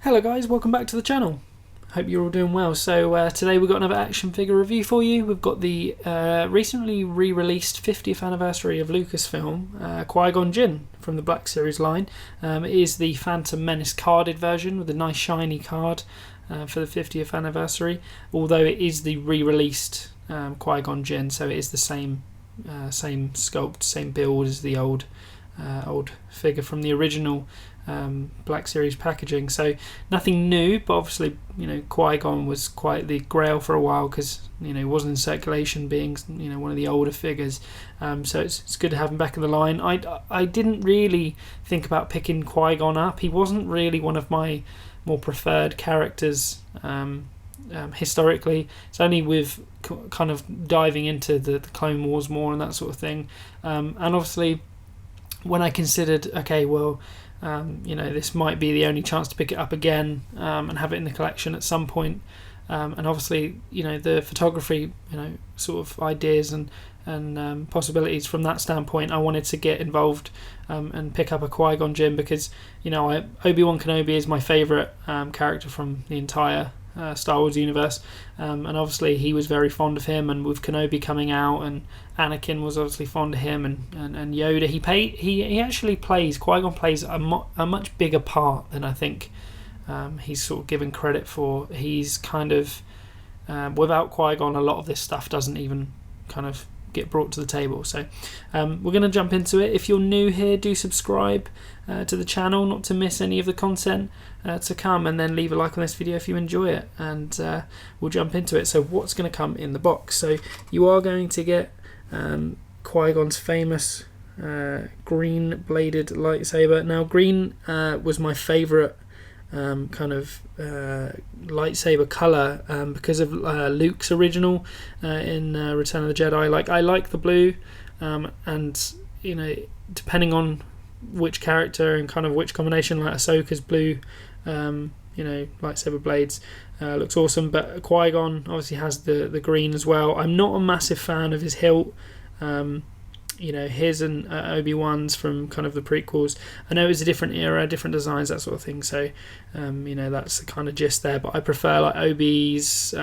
Hello guys, welcome back to the channel. Hope you're all doing well. So today we've got another action figure review for you. We've got the recently re-released 50th anniversary of Lucasfilm, Qui Gon Jinn from the Black Series line. It is the Phantom Menace carded version with a nice shiny card for the 50th anniversary, although it is the re-released Qui Gon Jinn, so it is the same sculpt, same build as the old figure from the original Black Series packaging. So nothing new, but obviously, you know, Qui-Gon was quite the grail for a while because, you know, he wasn't in circulation, being, you know, one of the older figures. So it's good to have him back in the line. I didn't really think about picking Qui-Gon up. He wasn't really one of my more preferred characters historically. It's only with kind of diving into the Clone Wars more and that sort of thing, and obviously when I considered, okay, well, you know, this might be the only chance to pick it up again and have it in the collection at some point. And obviously, you know, the photography, you know, sort of ideas and possibilities from that standpoint, I wanted to get involved and pick up a Qui-Gon Jinn because, you know, Obi-Wan Kenobi is my favourite character from the entire Star Wars universe, and obviously he was very fond of him, and with Kenobi coming out and Anakin was obviously fond of him, and Yoda, he actually plays, Qui-Gon plays a much bigger part than I think he's sort of given credit for. He's kind of without Qui-Gon, a lot of this stuff doesn't even kind of get brought to the table. So we're going to jump into it. If you're new here, do subscribe to the channel not to miss any of the content to come, and then leave a like on this video if you enjoy it, and we'll jump into it. So what's going to come in the box? So you are going to get Qui-Gon's famous green bladed lightsaber. Now green was my favourite kind of lightsaber colour because of Luke's original in Return of the Jedi. Like, I like the blue, and, you know, depending on which character and kind of which combination, like Ahsoka's blue you know, lightsaber blades looks awesome, but Qui-Gon obviously has the green as well. I'm not a massive fan of his hilt. You know, his and Obi-Wan's from kind of the prequels. I know it's a different era, different designs, that sort of thing, so you know, that's the kind of gist there, but I prefer like Obi's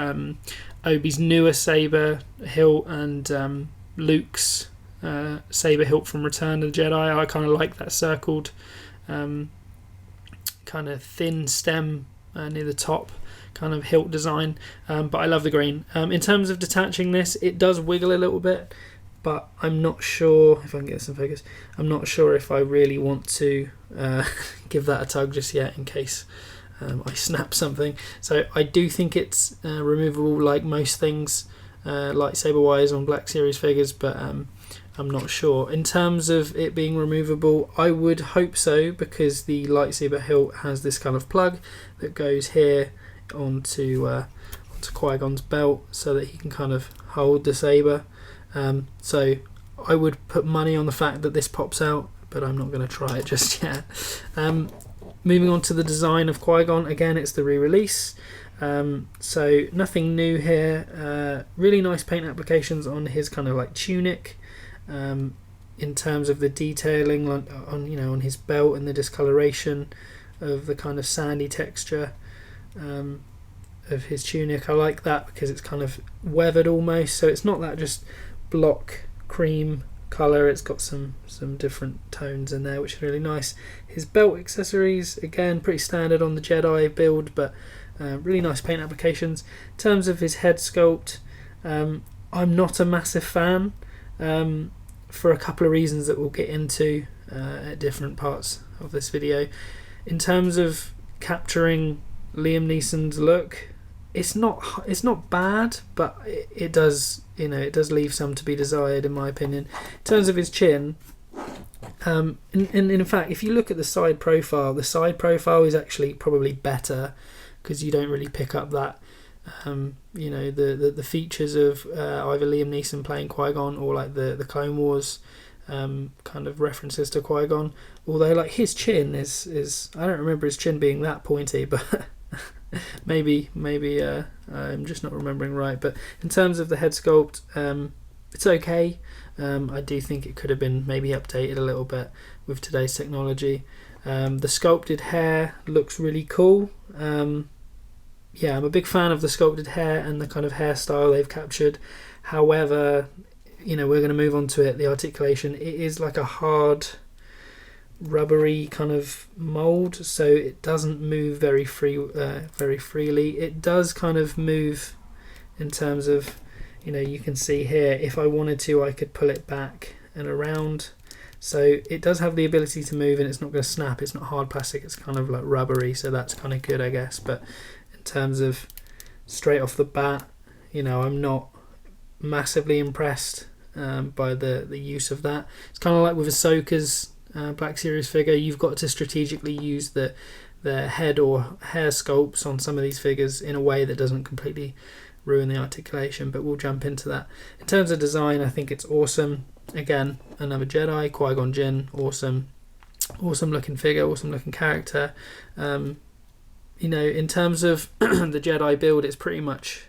newer saber hilt and Luke's saber hilt from Return of the Jedi. I kind of like that circled kind of thin stem near the top kind of hilt design, but I love the green. In terms of detaching this, it does wiggle a little bit, but I'm not sure if I can get some figures. I'm not sure if I really want to give that a tug just yet, in case I snap something. So I do think it's removable, like most things lightsaber wise on Black Series figures, but I'm not sure. In terms of it being removable, I would hope so, because the lightsaber hilt has this kind of plug that goes here onto Qui-Gon's belt, so that he can kind of hold the saber. So I would put money on the fact that this pops out, but I'm not going to try it just yet. Moving on to the design of Qui-Gon, again it's the re-release, so nothing new here. Really nice paint applications on his kind of like tunic, in terms of the detailing on you know, on his belt, and the discoloration of the kind of sandy texture of his tunic. I like that because it's kind of weathered almost, so it's not that just block cream colour, it's got some different tones in there, which is really nice. His belt accessories, again pretty standard on the Jedi build, but really nice paint applications. In terms of his head sculpt, I'm not a massive fan, for a couple of reasons that we'll get into at different parts of this video. In terms of capturing Liam Neeson's look, it's not bad, but it does, you know, it does leave some to be desired, in my opinion. In terms of his chin, in fact, if you look at the side profile is actually probably better, because you don't really pick up that you know, the features of either Liam Neeson playing Qui-Gon, or like the Clone Wars kind of references to Qui-Gon. Although like his chin is I don't remember his chin being that pointy, but maybe I'm just not remembering right. But in terms of the head sculpt, it's okay. I do think it could have been maybe updated a little bit with today's technology. The sculpted hair looks really cool. Yeah, I'm a big fan of the sculpted hair and the kind of hairstyle they've captured. However, we're going to move on to it. The articulation, it is like a hard, rubbery kind of mold, so it doesn't move very freely. It does kind of move in terms of, you can see here, if I wanted to, I could pull it back and around. So it does have the ability to move, and it's not going to snap. It's not hard plastic, it's kind of like rubbery, so that's kind of good, I guess. But in terms of straight off the bat, I'm not massively impressed by the use of that. It's kind of like with Ahsoka's Black Series figure. You've got to strategically use the head or hair sculpts on some of these figures in a way that doesn't completely ruin the articulation, but we'll jump into that. In terms of design, I think it's awesome. Again, another Jedi, Qui Gon Jinn, awesome looking figure, awesome looking character. In terms of the Jedi build, it's pretty much,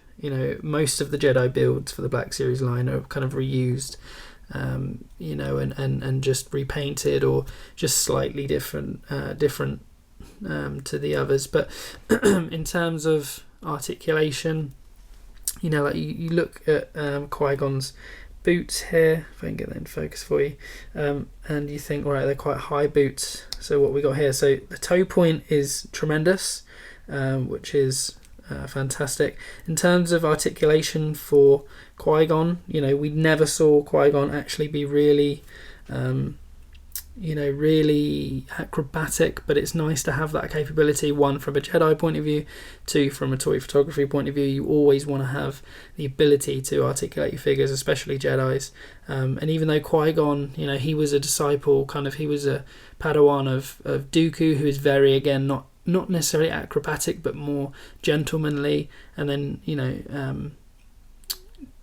most of the Jedi builds for the Black Series line are kind of reused, and just repainted or just slightly different to the others. But in terms of articulation, like you look at Qui-Gon's boots here, if I can get that in focus for you, and you think, right, they're quite high boots. So what we got here, so the toe point is tremendous, which is fantastic. In terms of articulation for Qui-Gon, we never saw Qui-Gon actually be really really acrobatic, but it's nice to have that capability. One, from a Jedi point of view. Two, from a toy photography point of view. You always want to have the ability to articulate your figures, especially Jedis. And even though Qui-Gon, he was a disciple, he was a Padawan of Dooku, who is very, again, not necessarily acrobatic, but more gentlemanly. And then,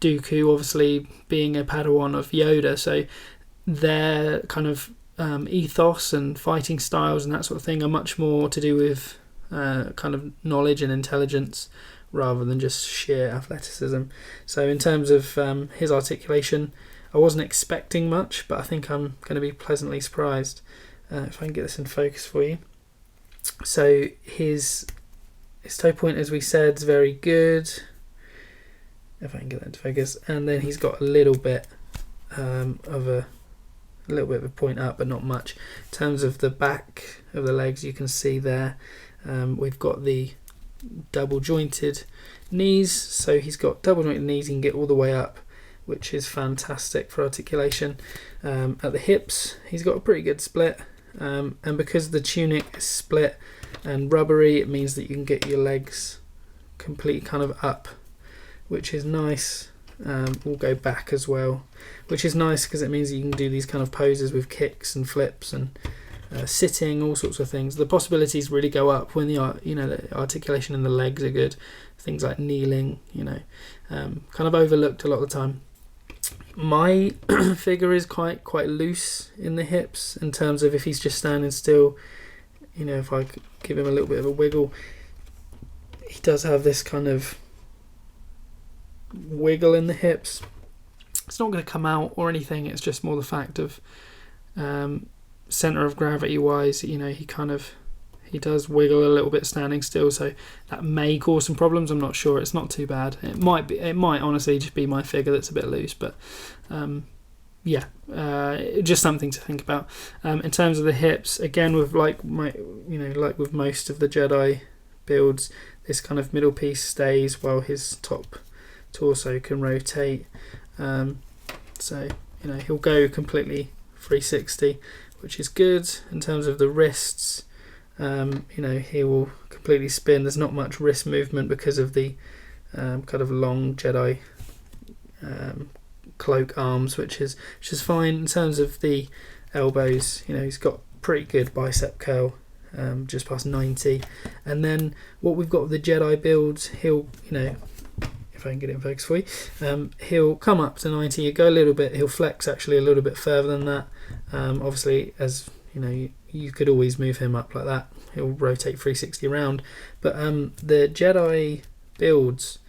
Dooku obviously being a Padawan of Yoda, so their kind of ethos and fighting styles and that sort of thing are much more to do with kind of knowledge and intelligence rather than just sheer athleticism. So in terms of his articulation, I wasn't expecting much, but I think I'm going to be pleasantly surprised. If I can get this in focus for you. So his toe point, as we said, is very good. If I can get that into focus. And then he's got a little bit of a point up, but not much. In terms of the back of the legs, you can see there, we've got the double jointed knees. So he's got double jointed knees, he can get all the way up, which is fantastic for articulation. At the hips, he's got a pretty good split, and because the tunic is split and rubbery, it means that you can get your legs complete kind of up, which is nice. We'll go back as well, which is nice because it means you can do these kind of poses with kicks and flips and sitting, all sorts of things. The possibilities really go up when the articulation in the legs are good. Things like kneeling, kind of overlooked a lot of the time. My figure is quite loose in the hips in terms of if he's just standing still. If I could give him a little bit of a wiggle, he does have this kind of wiggle in the hips. It's not going to come out or anything, it's just more the fact of center of gravity wise, he does wiggle a little bit standing still, so that may cause some problems. I'm not sure. It's not too bad. It might honestly just be my figure that's a bit loose, but just something to think about. In terms of the hips, again, with like with most of the Jedi builds, this kind of middle piece stays while his top torso can rotate. So he'll go completely 360, which is good. In terms of the wrists, he will completely spin. There's not much wrist movement because of the kind of long Jedi cloak arms, which is fine. In terms of the elbows, he's got pretty good bicep curl, just past 90. And then what we've got with the Jedi builds, he'll if I can get it in focus for you, he'll come up to 90, you go a little bit, he'll flex actually a little bit further than that. Obviously, as you could always move him up like that, he'll rotate 360 around. But the Jedi builds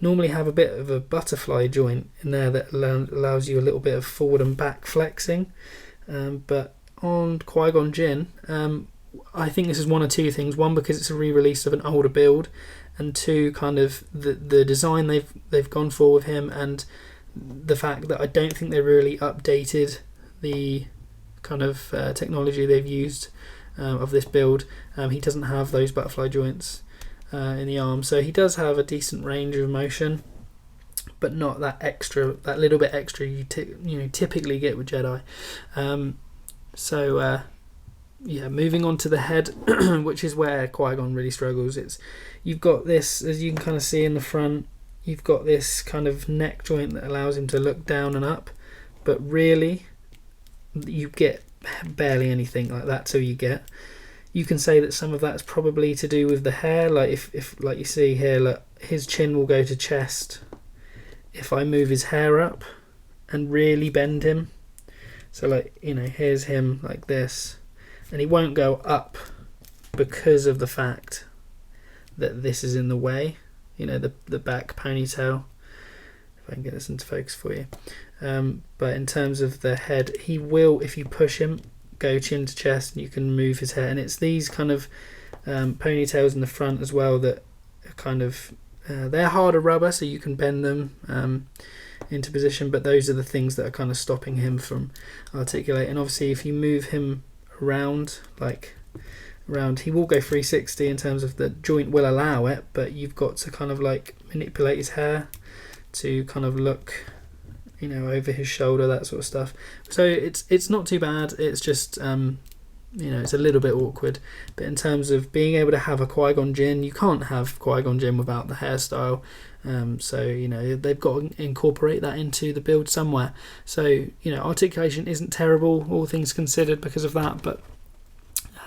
normally have a bit of a butterfly joint in there that allows you a little bit of forward and back flexing. But on Qui Gon Jinn, I think this is one of two things. One, because it's a re-release of an older build, and two, kind of the design they've gone for with him, and the fact that I don't think they really updated the kind of technology they've used of this build. He doesn't have those butterfly joints in the arm, so he does have a decent range of motion, but not that little bit extra you typically get with Jedi. Moving on to the head, which is where Qui Gon really struggles. You've got this, as you can kind of see in the front, you've got this kind of neck joint that allows him to look down and up, but really you get barely anything like that till you get. You can say that some of that's probably to do with the hair, like if like you see here, look, his chin will go to chest if I move his hair up and really bend him. So like, here's him like this, and he won't go up because of the fact that this is in the way, the back ponytail. If I can get this into focus for you. But in terms of the head, he will, if you push him, go chin to chest, and you can move his hair. And it's these kind of ponytails in the front as well that are kind of, they're harder rubber, so you can bend them into position, but those are the things that are kind of stopping him from articulating. Obviously, if you move him around, he will go 360 in terms of the joint will allow it, but you've got to kind of like manipulate his hair to kind of look over his shoulder, that sort of stuff. So it's not too bad. It's just it's a little bit awkward, but in terms of being able to have a Qui Gon Jinn, you can't have Qui Gon Jinn without the hairstyle. So they've got to incorporate that into the build somewhere. So articulation isn't terrible, all things considered, because of that, but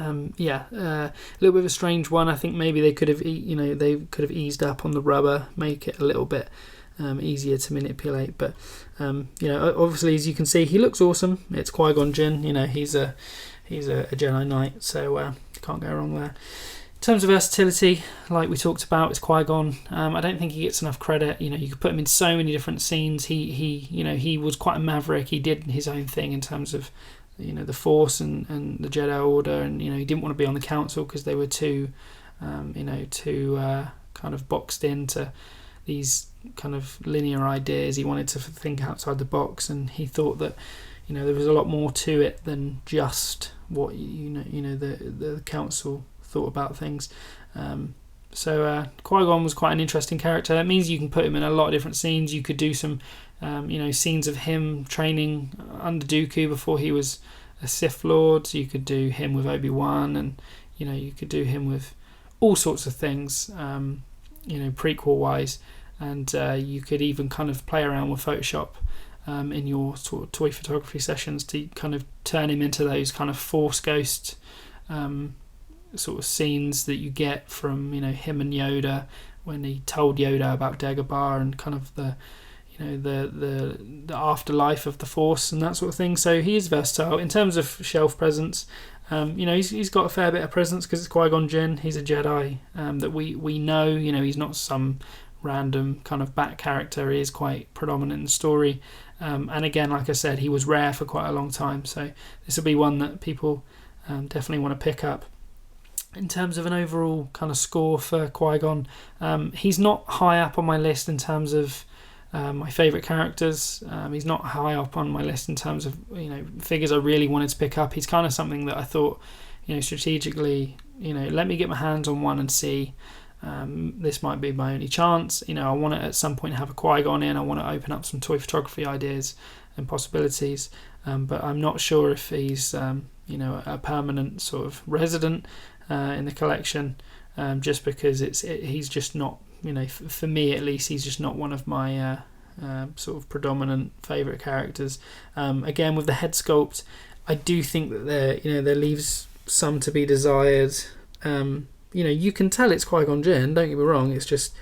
a little bit of a strange one. I think maybe they could have eased up on the rubber, make it a little bit easier to manipulate. But obviously, as you can see, he looks awesome. It's Qui Gon Jinn. He's a Jedi Knight, so can't go wrong there. In terms of versatility, like we talked about, it's Qui Gon. I don't think he gets enough credit. You could put him in so many different scenes. He was quite a maverick. He did his own thing in terms of the Force and the Jedi Order, and he didn't want to be on the Council because they were too kind of boxed into these kind of linear ideas. He wanted to think outside the box, and he thought that there was a lot more to it than just what the Council thought about things. So Qui-Gon was quite an interesting character. That means you can put him in a lot of different scenes. You could do some scenes of him training under Dooku before he was a Sith Lord. So you could do him with Obi-Wan, and you could do him with all sorts of things, prequel wise, and you could even kind of play around with Photoshop in your sort of toy photography sessions to kind of turn him into those kind of Force ghost sort of scenes that you get from him and Yoda when he told Yoda about Dagobah and kind of the afterlife of the Force and that sort of thing. So he is versatile in terms of shelf presence. He's got a fair bit of presence because it's Qui-Gon Jinn. He's a Jedi that we know. He's not some random kind of back character. He is quite predominant in the story. And again, like I said, he was rare for quite a long time. So this will be one that people definitely want to pick up. In terms of an overall kind of score for Qui-Gon, he's not high up on my list in terms of my favourite characters. He's not high up on my list in terms of figures I really wanted to pick up. He's kind of something that I thought strategically let me get my hands on one and see. This might be my only chance. I want to at some point have a Qui-Gon in. I want to open up some toy photography ideas and possibilities, but I'm not sure if he's a permanent sort of resident in the collection, just because he's just not, for me at least, he's just not one of my sort of predominant favourite characters. Again, with the head sculpt, I do think that there leaves some to be desired. You can tell it's Qui-Gon Jinn, don't get me wrong. It's just,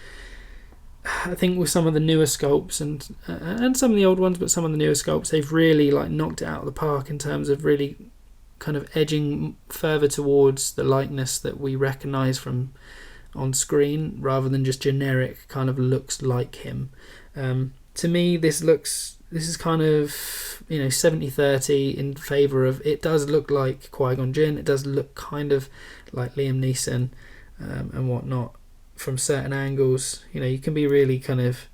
I think with some of the newer sculpts and some of the old ones, but some of the newer sculpts, they've really knocked it out of the park in terms of really kind of edging further towards the likeness that we recognise from on screen, rather than just generic kind of looks like him. To me, this looks this is kind of, you know, 70-30 in favour of, it does look like Qui Gon Jinn, it does look kind of like Liam Neeson and whatnot from certain angles. You know, you can be really kind of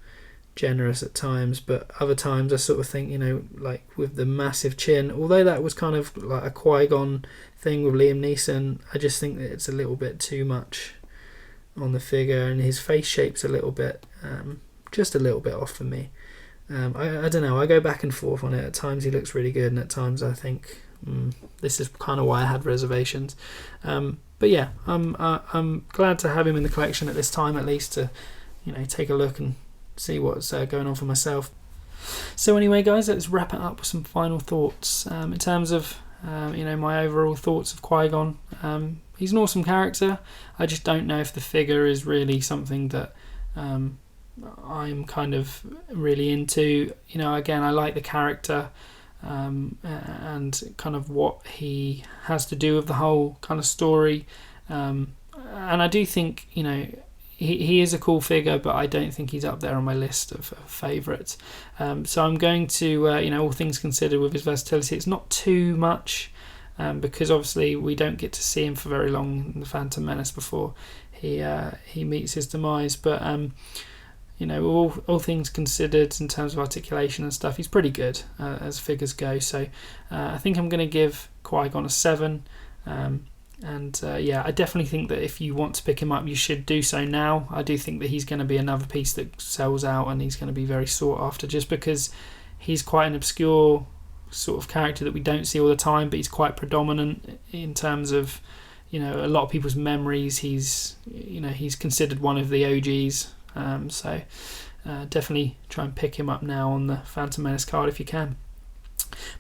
generous at times, but other times I sort of think, you know, like with the massive chin, although that was kind of like a Qui-Gon thing with Liam Neeson, I just think that it's a little bit too much on the figure, and his face shape's a little bit just a little bit off for me. I don't know, I go back and forth on it. At times he looks really good, and at times I think this is kind of why I had reservations. But yeah, I'm glad to have him in the collection at this time, at least, to, you know, take a look and see what's going on for myself. So anyway, guys, let's wrap it up with some final thoughts. In terms of you know, my overall thoughts of Qui-Gon, he's an awesome character. I just don't know if the figure is really something that I'm kind of really into. You know, again, I like the character and kind of what he has to do with the whole kind of story, and I do think, you know, he is a cool figure, but I don't think he's up there on my list of favourites. So I'm going to, you know, all things considered, with his versatility, it's not too much, because obviously we don't get to see him for very long in the Phantom Menace before he meets his demise. But you know, all things considered, in terms of articulation and stuff, he's pretty good as figures go. So I think I'm going to give Qui-Gon a 7. Yeah, I definitely think that if you want to pick him up, you should do so now. I do think that he's going to be another piece that sells out, and he's going to be very sought after, just because he's quite an obscure sort of character that we don't see all the time, but he's quite predominant in terms of, you know, a lot of people's memories. He's, you know, he's considered one of the OGs. So definitely try and pick him up now on the Phantom Menace card if you can.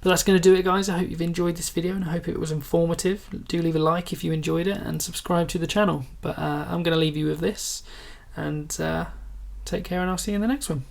But that's going to do it, guys. I hope you've enjoyed this video, and I hope it was informative. Do leave a like if you enjoyed it, and subscribe to the channel. But I'm going to leave you with this, and take care, and I'll see you in the next one.